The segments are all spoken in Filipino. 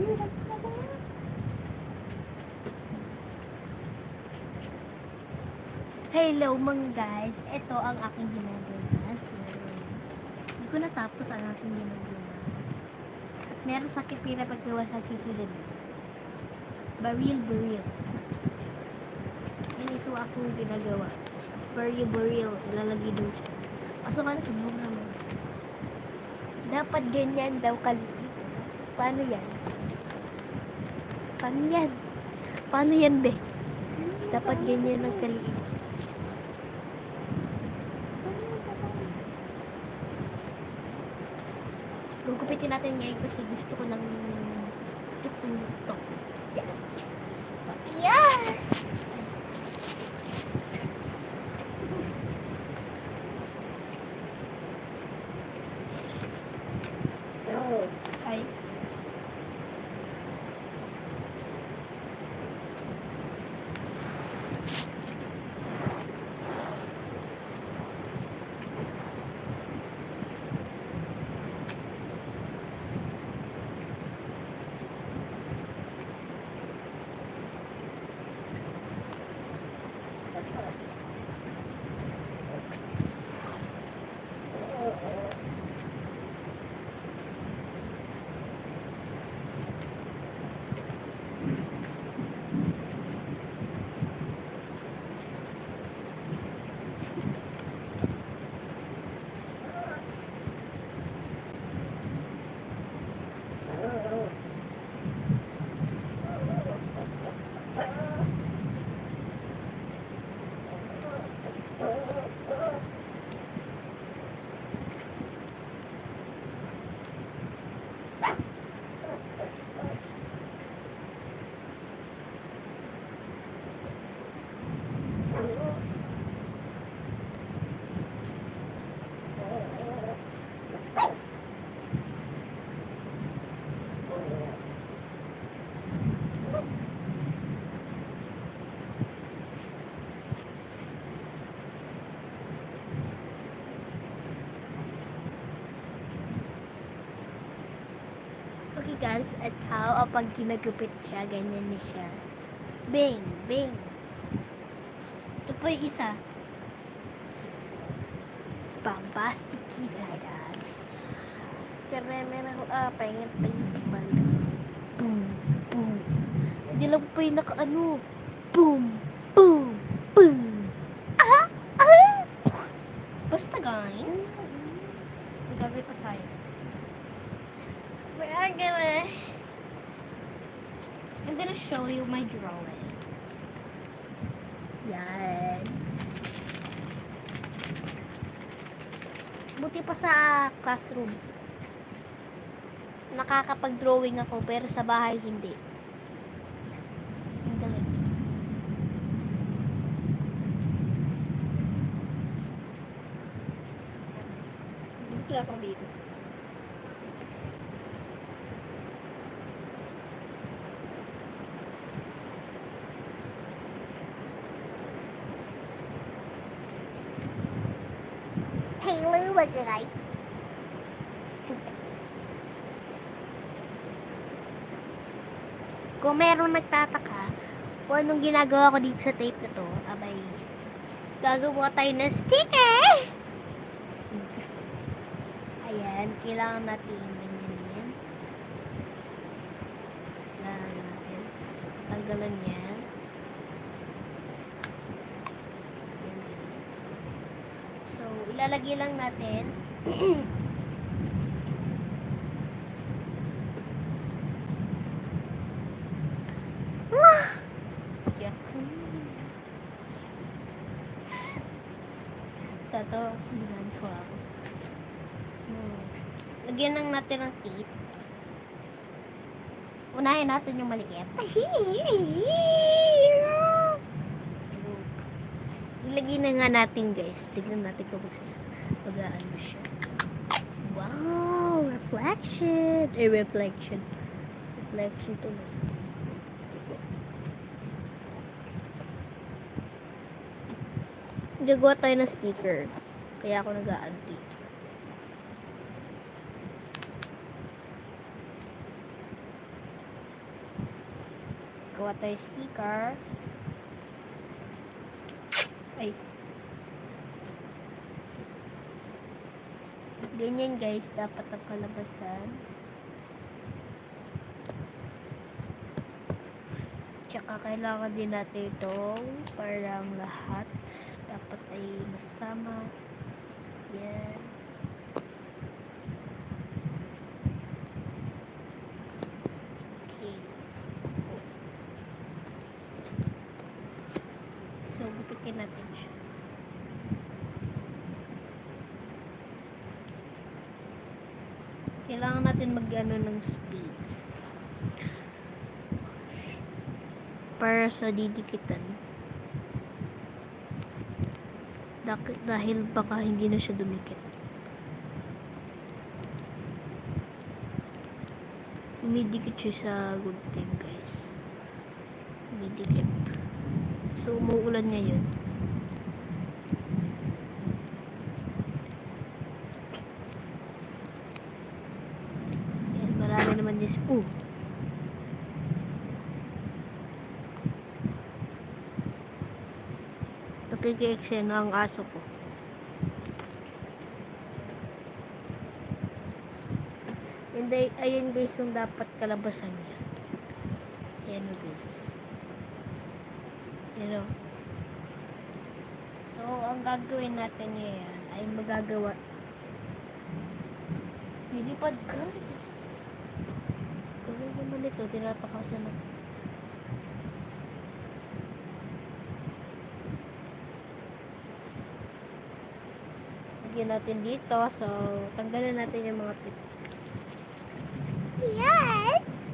Hello mga guys, ito ang aking ginagawa. So, hindi ko natapos ang aking ginagawa. Meron sakit pira paggawa sa kisilid. Baril. Yan ito akong ginagawa. Baril. Ilalagay daw siya. Pasok ka na sa buong naman. Dapat ganyan daw kaliit. Paano yan? Paano yan be? Dapat ganyan ang kaliit. Gugupitin natin ngayon kasi gusto ko ng tuk. Yes! Yes! Ay. Okay guys, at how pag ginagupit siya, ganyan niya siya. Bing! Ito po yung isa. Bombastic side eye. Kareme na ako, pahingin pala. Boom! Hindi lang po yung naka-ano. Boom! Basta guys, magagay pa tayo. I'm gonna show you my drawing. Yan. Buti pa sa classroom. Nakakapag-drawing ako pero sa bahay hindi. Ang galing. Buti ako dito. Hello mga guys. Kung meron nagtataka kung anong ginagawa ko dito sa tape na to, abay, gagawa tayo ng sticker! Ayan, kailangan natin ganyan. Kailangan natin tanggalan yan. So, ilalagay lang natin. Tato, sinan ko ako. Lagyan lang natin ng tape. Unahin natin yung maliit. Ilagay na nga natin guys. Tignan natin kung mag-ano siya. Wow! Reflection! Reflection to me. Gagawa tayo ng sticker. Kaya ako nag-a-add dito. gawa tayo sticker. Ay. Ganyan guys, dapat ang kalabasan. Tsaka kailangan din natin itong parang lahat. Dapat ay masama. Yan. Okay. So, gupitin natin siya. Kailangan natin mag-ano ng space para sa didikitan. Dahil baka hindi na siya dumikit. Umidikit siya sa good thing guys. Umidikit. So, umuulan ngayon. Ayan, marami naman yung spoon. Napig-eksena ang aso ko. And ayun guys yung dapat kalabasan niya. Ayan o guys. Ayan o. So, ang gagawin natin ngayon ay magagawa. Lilipad guys. Gawin naman ito. Tinatakasan na. Lagyan natin dito. So, tanggalan natin yung mga tip. Yes!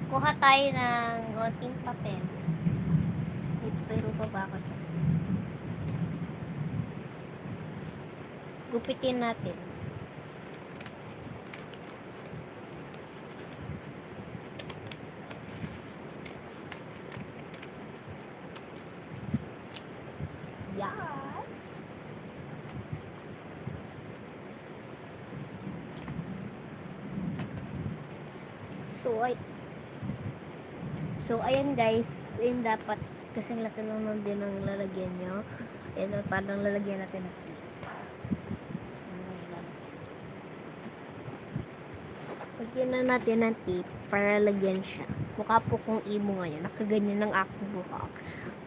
Kuha tayo ng konting papel. Pero pa ba ako dyan? Gupitin natin. Yes! So, ayan guys, ayun dapat kasing laki lang nun din ang lalagyan nyo. Ayan, parang lalagyan natin ng tape. Lagyan na natin ng tape para lagyan siya. Mukha po kong emo ngayon. Nakaganyan ng aking buhok.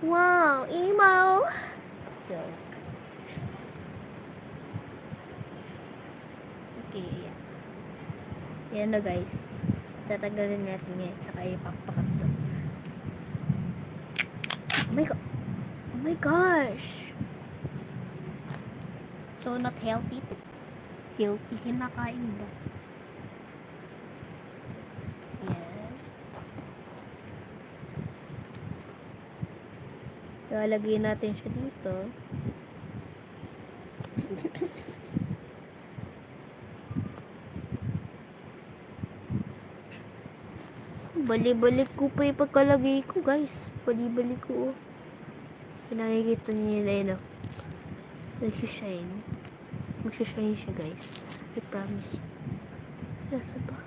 Wow, emo! So, okay, ayan. Ayan na guys. Tatanggalin natin yan. Tsaka ipapakat doon. Oh my god. Oh my gosh. So, not healthy. Healthy. Kinakain ba? Yan. So, lagyan natin siya dito. Oops. Bali-balik ko pa yung pagkalagay ko, guys. Bali-balik ko. Pinakikita niyo yun, Nagsishine. Magsishine siya, guys. I promise you. Nasa ba?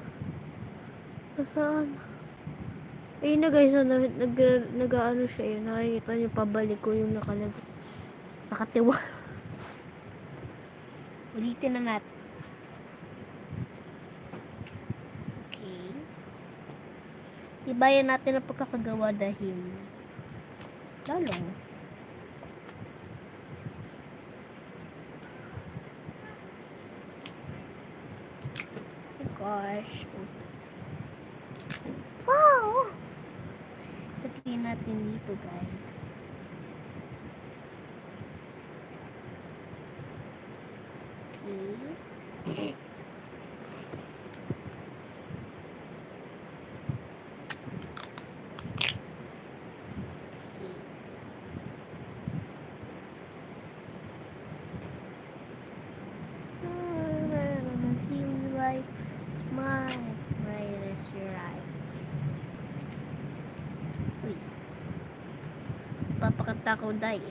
Nasaan? Ayun na, guys. Nag-ano siya yun. Nakikita niyo, pabalik ko yung nakalagay. Nakatiwa. Ulitin na natin. Okay. Tibayan natin ang pagkakagawa dahil lalong. Gosh. Wow! Lagyan natin dito, guys. Okay. Smile, right as your eyes. Uy. Papakanta ko, day.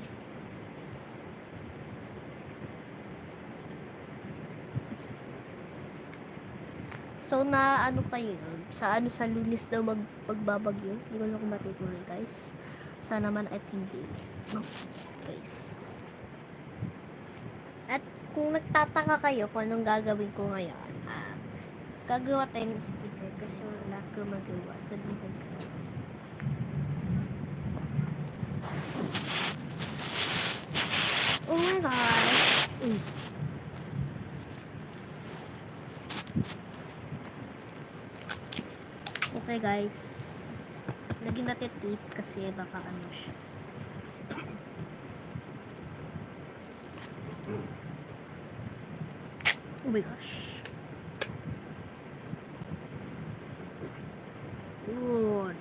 So, na ano kayo, sa Lunes daw magbabagyo. Hindi ko lang kung matutuloy, guys. Sana man at hindi. No, guys. At kung nagtataka kayo kung anong gagawin ko ngayon, gagawa tayo ng sticker kasi wala ko magawa. Sabihin ko. Oh my gosh. Okay guys. Lagyan natin tape kasi baka ano siya. Oh my gosh. Good.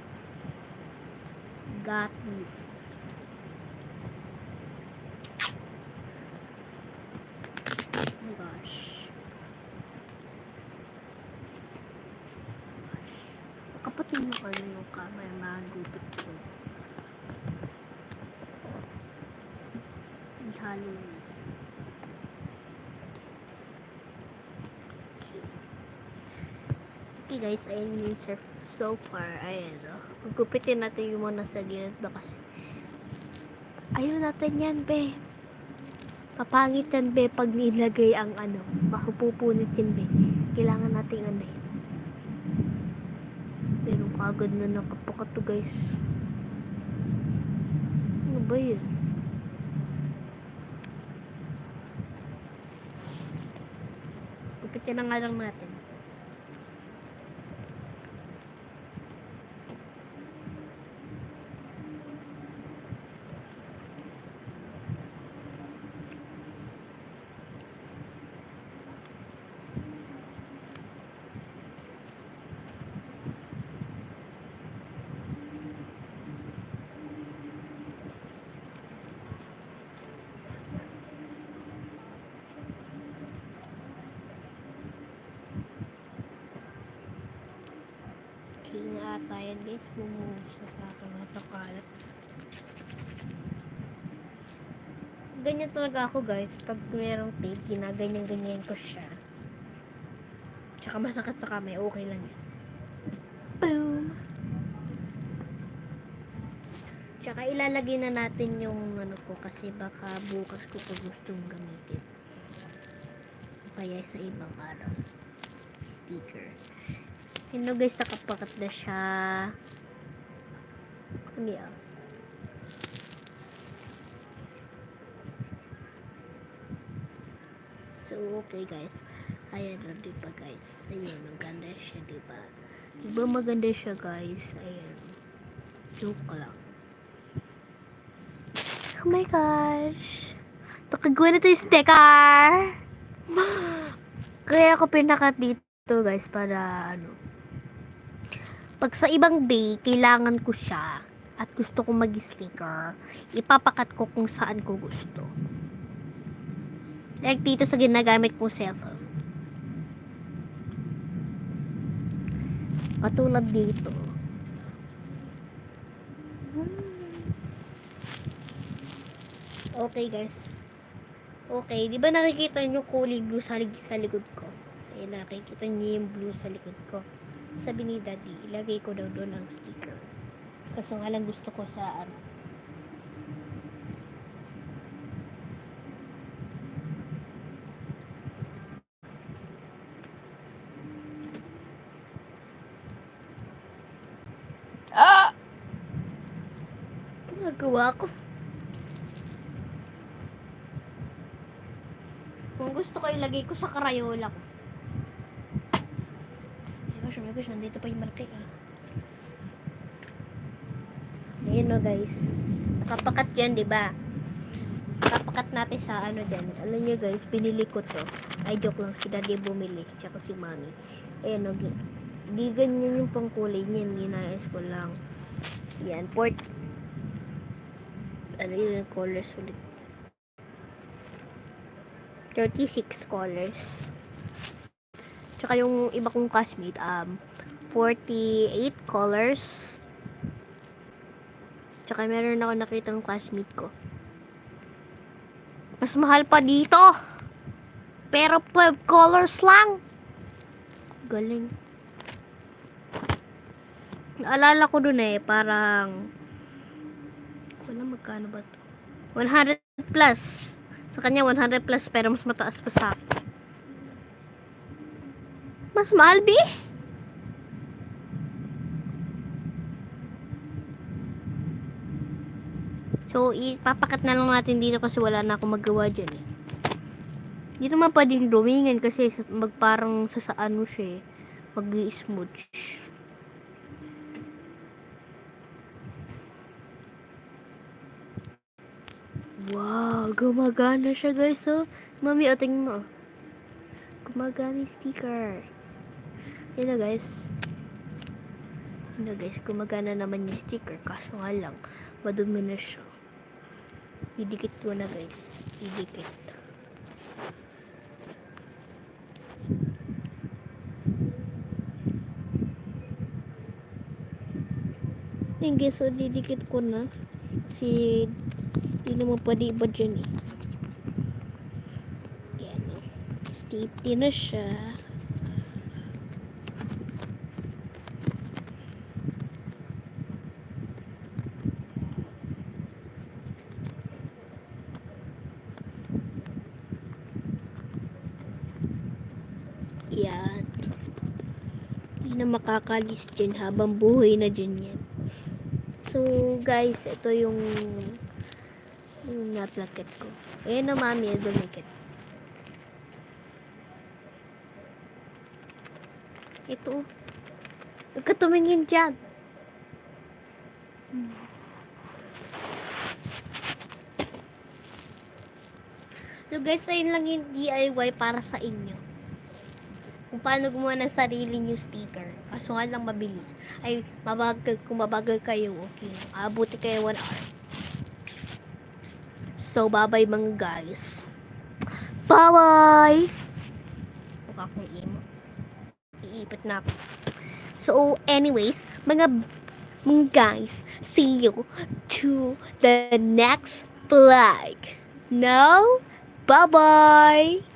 Got this. Oh my gosh. Kapatid mo ano yung kamay magupit ko. Ihalo mo. Okay guys, ayun yung surf so far. Ayan o. Gugupitin natin yung mga nasa gilid ba kasi. Ayun natin yan, be. Papangit yan, be, pag nilagay ang ano. Makupupunit yan, be. Kailangan natin ano yun. Pero kagad na nakapakato, guys. Ano ba yun? Gupitin na nga lang natin. Kaya ata yan guys, bumusa sa akin napakalat. Ganyan talaga ako guys, pag mayroong tape, ginaganyan-ganyan ko siya. Tsaka masakit sa kamay, okay lang yan. Boom! Tsaka ilalagay na natin yung ano ko kasi baka bukas ko pa gustong gamitin. Kaya sa ibang araw. Sticker. Hello guys, nakapakat na siya. Ano yan? So, okay guys. Ayan na, diba guys? Ayan, maganda siya, diba? Diba maganda siya guys? Ayan. Joke lang. Oh my gosh. Nakagawa na ito yung sticker. Kaya ako pinakat dito guys para ano. Pag sa ibang day, kailangan ko siya at gusto kong mag-sticker, ipapakat ko kung saan ko gusto. Like dito sa ginagamit kong cellphone. Katulad dito. Okay guys. Okay, di ba nakikita nyo kulay blue sa likod ko? Ayun, nakikita nyo yung blue sa likod ko. Sabi ni Daddy, ilagay ko daw doon ang sticker. Kasi nga lang gusto ko sa ano. Nagawa ko. Kung gusto ko ilagay ko sa Crayola ko. Oh my gosh, nandito pa yung malaki eh. Ayan o guys. Nakapakat yan, diba? Nakapakat natin sa ano dyan. Alam nyo guys, binili ko to. Ay, joke lang. Si Daddy bumili. Tsaka si Mami. Ayan o. Di ganyan yung pangkulay niyan. Ginayas ko lang. Yan. Ano yun yung colors ulit. 36 colors. Tsaka yung iba kong classmate, 48 colors. Tsaka meron ako nakitang classmate ko. Mas mahal pa dito. Pero 12 colors lang. Galing. Naalala ko dun eh, parang wala, magkano ba to? 100 plus. Sa kanya 100 plus pero mas mataas pa sa akin. Mas mahal, Bi? So, ipapakat na lang natin dito kasi wala na akong magawa dyan eh. Hindi naman pwedeng drawingan kasi magparang sa ano siya eh. Mag-smooch. Wow, gumagana siya guys. So, mami, o tingin mo. Gumagana yung sticker. Yun na guys. Yun na guys, gumagana naman yung sticker. Kaso nga lang, madumi na siya. Idikit ko na guys. Idikit. Yan guys, so didikit ko na. Kasi, di naman pwede iba dyan eh. Yan o. Sticky na siya. Yan. Hindi na makakalis dyan habang buhay na dyan yan. So, guys, ito yung naplaket ko. Ayan na, mami, dumikit. Ito. Huwag ka tumingin dyan. So, guys, ayun lang yung DIY para sa inyo. Kung paano gumawa ng sarili nyo sticker. Kaso nga lang mabilis. Ay, mabagal, kung mabagal kayo, okay. Abuti kayo 1 hour. So, bye-bye mga guys. Bye-bye! Mukha akong emo. Iipit na ako. So, anyways, mga guys, see you to the next vlog. No? Bye-bye!